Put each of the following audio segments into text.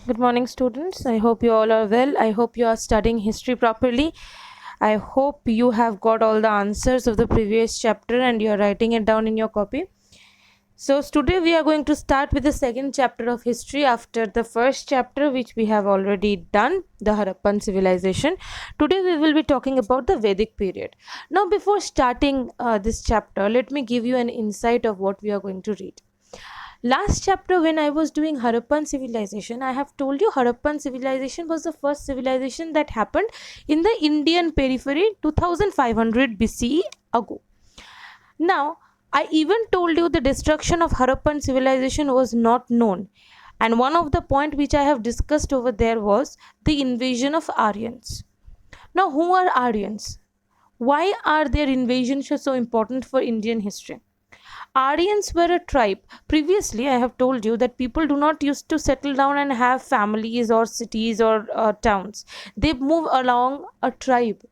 Good morning, students. I hope you all are well. I hope you are studying history properly. I hope you have got all the answers of the previous chapter and you are writing it down in your copy. So, today we are going to start with the second chapter of history after the first chapter, which we have already done, the Harappan civilization. Today we will be talking about the Vedic period. Now, before starting this chapter, let me give you an insight of what we are going to read. Last chapter, when I was doing Harappan civilization, I have told you Harappan civilization was the first civilization that happened in the Indian periphery 2500 BCE ago. Now, I even told you the destruction of Harappan civilization was not known. And one of the point which I have discussed over there was the invasion of Aryans. Now, who are Aryans? Why are their invasions so important for Indian history? Aryans were a tribe. Previously, I have told you that people do not used to settle down and have families or cities or towns. They move along a tribe.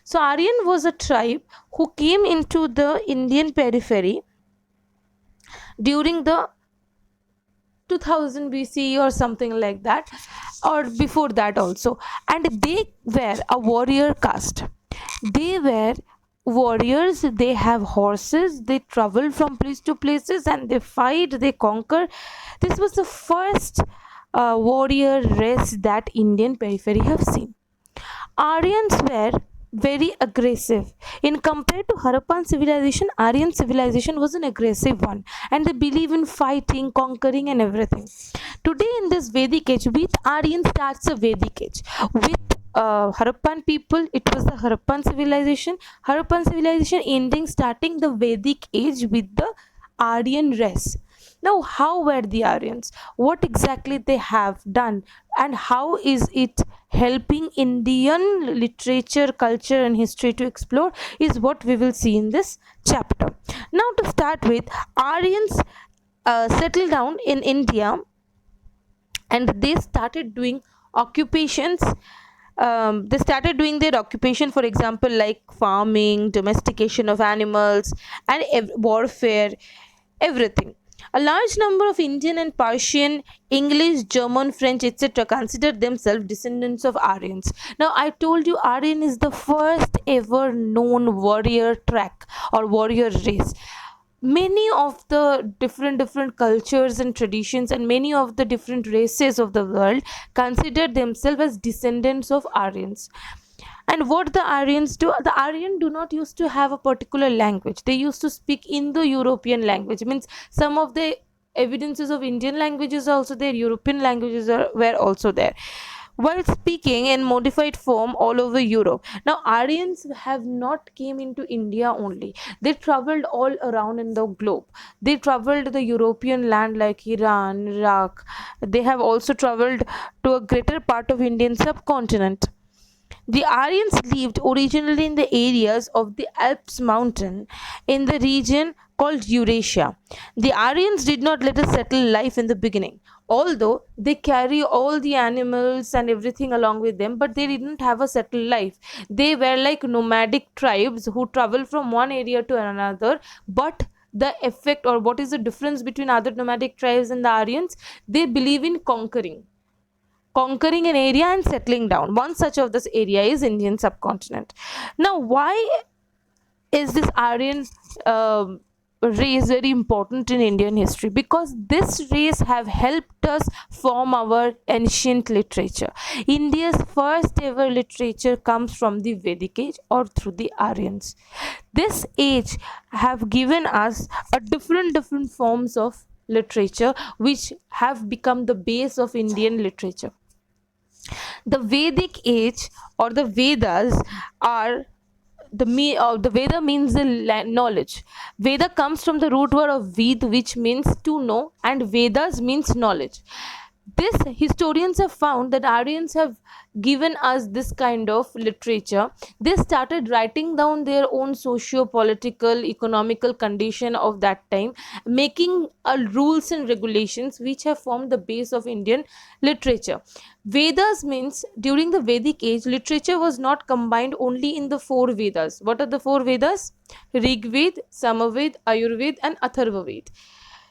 So, Aryan was a tribe who came into the Indian periphery during the 2000 BCE or something like that, or before that also. And they were a warrior caste. They were warriors, they have horses, they travel from place to places and they fight, they conquer. This was the first warrior race that Indian periphery have seen. Aryans were very aggressive. In compared to Harappan civilization, Aryan civilization was an aggressive one, and they believe in fighting, conquering, and everything. Today, in this Vedic age, with Aryan starts a Vedic age. With Harappan people, it was the Harappan civilization. Harappan civilization ending, starting the Vedic age with the Aryan race. Now, how were the Aryans? What exactly they have done, and how is it helping Indian literature, culture, and history to explore is what we will see in this chapter. Now, to start with, Aryans settled down in India and they started doing occupations. They started doing their occupation, for example, like farming, domestication of animals, and warfare, everything. A large number of Indian and Persian, English, German, French, etc. consider themselves descendants of Aryans. Now, I told you Aryan is the first ever known warrior track or warrior race. Many of the different cultures and traditions and many of the different races of the world consider themselves as descendants of Aryans. And what the Aryans do, the Aryan do not used to have a particular language. They used to speak Indo-European language. Means some of the evidences of Indian languages are also there, European languages were also there, while speaking in modified form all over Europe. Now, Aryans have not came into India only. They traveled all around in the globe. They traveled the European land like Iran, Iraq. They have also traveled to a greater part of Indian subcontinent. The Aryans lived originally in the areas of the Alps mountain in the region called Eurasia. The Aryans did not let us settle life in the beginning, although they carry all the animals and everything along with them, but they didn't have a settled life. They were like nomadic tribes who travel from one area to another, but the effect, or what is the difference between other nomadic tribes and the Aryans? They believe in conquering an area and settling down. One such of this area is Indian subcontinent. Now, why is this Aryan race very important in Indian history? Because this race have helped us form our ancient literature. India's first ever literature comes from the Vedic age or through the Aryans. This age have given us a different forms of literature which have become the base of Indian literature. The Vedic age or the Vedas are the Veda means the knowledge. Veda comes from the root word of Ved, which means to know, and Vedas means knowledge. This historians have found that Aryans have given us this kind of literature. They started writing down their own socio-political, economical condition of that time, making rules and regulations which have formed the base of Indian literature. Vedas means during the Vedic age, literature was not combined only in the four Vedas. What are the four Vedas? Rig Ved, Samaved, Ayurved, and Atharva Ved.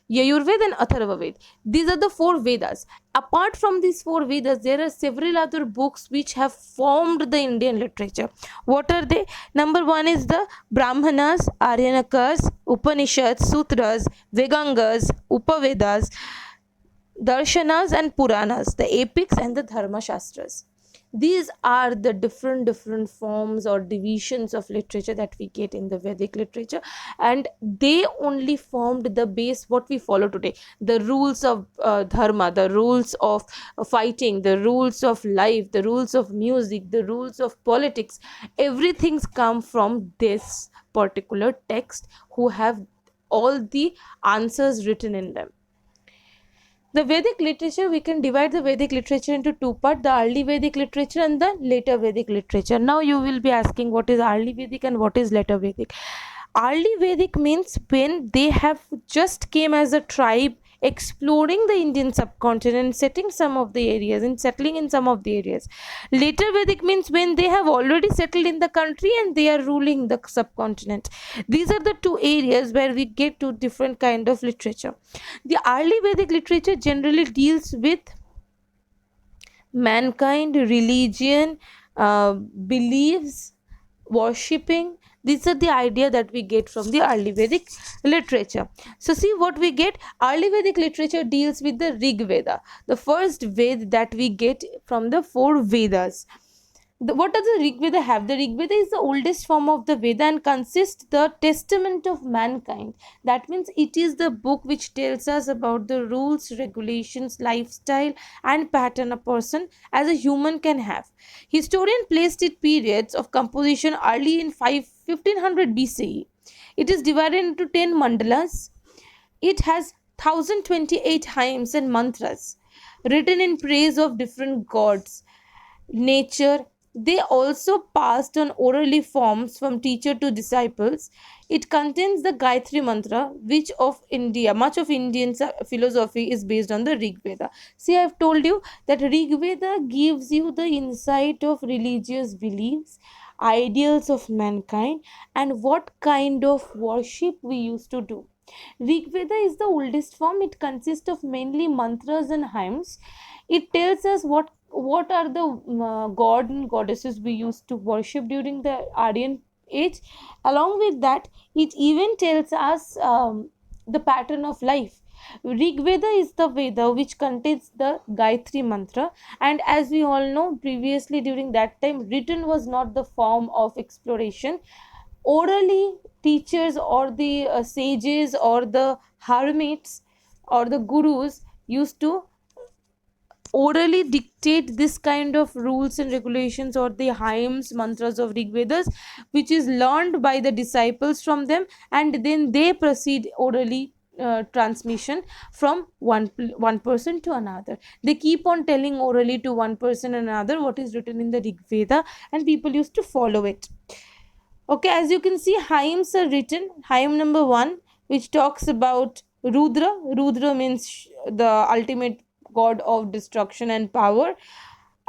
Yajurveda and Atharva Ved. These are the 4 Vedas. Apart from these 4 Vedas, there are several other books which have formed the Indian literature. What are they? Number 1 is the Brahmanas, Aryanakas, Upanishads, Sutras, Vedangas, Upavedas, Darshanas and Puranas, the epics and the Dharma Shastras. These are the different forms or divisions of literature that we get in the Vedic literature, and they only formed the base what we follow today. The rules of dharma, the rules of fighting, the rules of life, the rules of music, the rules of politics, everything's come from this particular text who have all the answers written in them. The Vedic literature, we can divide the Vedic literature into 2 parts, the early Vedic literature and the later Vedic literature. Now you will be asking what is early Vedic and what is later Vedic. Early Vedic means when they have just came as a tribe exploring the Indian subcontinent, setting some of the areas and settling in some of the areas. Later Vedic means when they have already settled in the country and they are ruling the subcontinent. These are the 2 areas where we get 2 different kind of literature. The early Vedic literature generally deals with mankind, religion, beliefs, worshipping. These are the idea that we get from the early Vedic literature. So see what we get. Early Vedic literature deals with the Rig Veda, the first Ved that we get from the 4 Vedas. What does the Rig Veda have? The Rig Veda is the oldest form of the Veda and consists the testament of mankind. That means it is the book which tells us about the rules, regulations, lifestyle and pattern a person as a human can have. Historian placed it periods of composition early in 1500 BCE. It is divided into 10 mandalas. It has 1028 hymns and mantras written in praise of different gods, nature. They also passed on orally forms from teacher to disciples. It contains the Gayatri Mantra, which of India, much of Indian philosophy is based on the Rig Veda. See, I have told you that Rig Veda gives you the insight of religious beliefs, ideals of mankind, and what kind of worship we used to do. Rig Veda is the oldest form. It consists of mainly mantras and hymns. It tells us what are the god and goddesses we used to worship during the Aryan age. Along with that, it even tells us the pattern of life. Rig Veda is the Veda which contains the Gayatri mantra, and as we all know, previously during that time, written was not the form of exploration. Orally, teachers or the sages or the hermits or the gurus used to orally dictate this kind of rules and regulations or the hymns, mantras of Rig Vedas, which is learned by the disciples from them, and then they proceed orally transmission from one person to another. They keep on telling orally to one person and another what is written in the Rig Veda, and people used to follow it. Okay, as you can see, hymns are written. Hymn number 1, which talks about Rudra. Rudra means the ultimate god of destruction and power.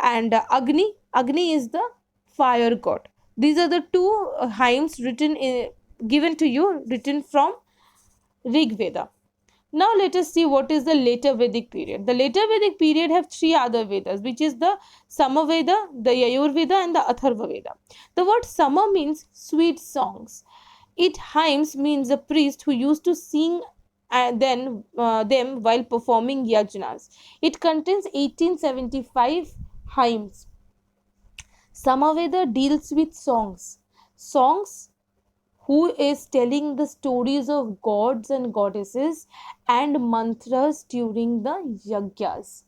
And Agni. Agni is the fire god. These are the 2 hymns written given to you, written from Rig Veda. Now let us see what is the later Vedic period. The later Vedic period have 3 other Vedas, which is the Samaveda, the Yajurveda and the Atharva Veda. The word Sama means sweet songs. It hymns means a priest who used to sing and then them while performing yajnas. It contains 1875 hymns. Samaveda deals with songs. Songs who is telling the stories of gods and goddesses and mantras during the yajnas.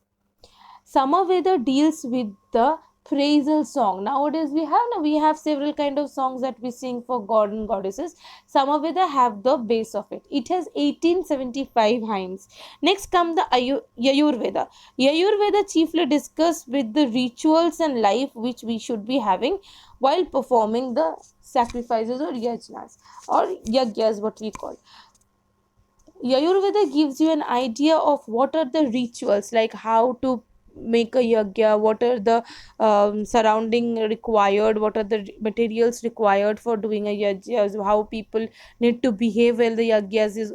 Samaveda deals with the praisal song. Nowadays we have several kind of songs that we sing for god and goddesses. Samaveda have the base of it. It has 1875 hymns. Next come the Yajurveda. Yajurveda chiefly discuss with the rituals and life which we should be having while performing the sacrifices or yajnas or yagyas, what we call. Yajurveda gives you an idea of what are the rituals, like how to make a yagya, what are the surrounding required, what are the materials required for doing a yagya, how people need to behave while the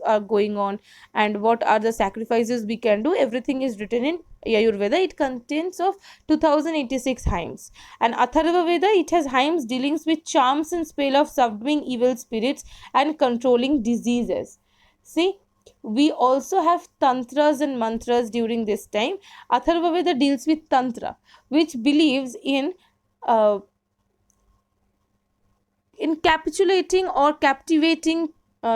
are going on, and what are the sacrifices we can do. Everything is written in Ayurveda. It contains of 2086 hymns. And Atharva Veda, it has hymns dealing with charms and spell of subduing evil spirits and controlling diseases. See, we also have tantras and mantras during this time. Atharva Veda deals with tantra, which believes in uh, encapsulating or captivating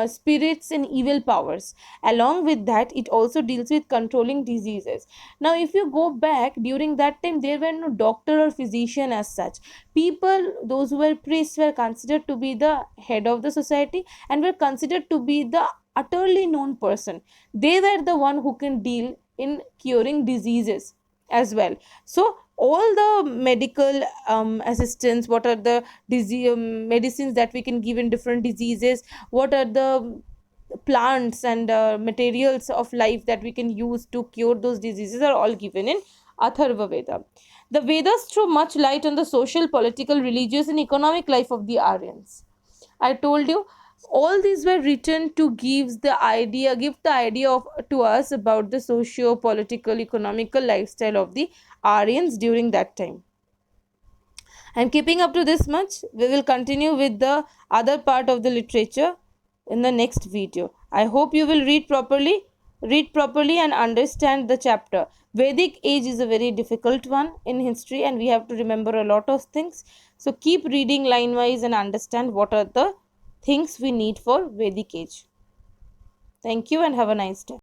spirits and evil powers. Along with that, it also deals with controlling diseases. Now, if you go back, during that time there were no doctor or physician as such. People, those who were priests, were considered to be the head of the society and were considered to be the utterly known person. They were the one who can deal in curing diseases as well. So all the medical assistance, what are the disease medicines that we can give in different diseases, what are the plants and materials of life that we can use to cure those diseases, are all given in Atharva Veda. The Vedas throw much light on the social, political, religious and economic life of the Aryans. I told you all these were written to give the idea of to us about the socio political economical lifestyle of the Aryans during that time. And keeping up to this much, we will continue with the other part of the literature in the next video. I hope you will read properly and understand the chapter. Vedic age is a very difficult one in history and we have to remember a lot of things. So keep reading line wise and understand what are the things we need for Vedic age. Thank you and have a nice day.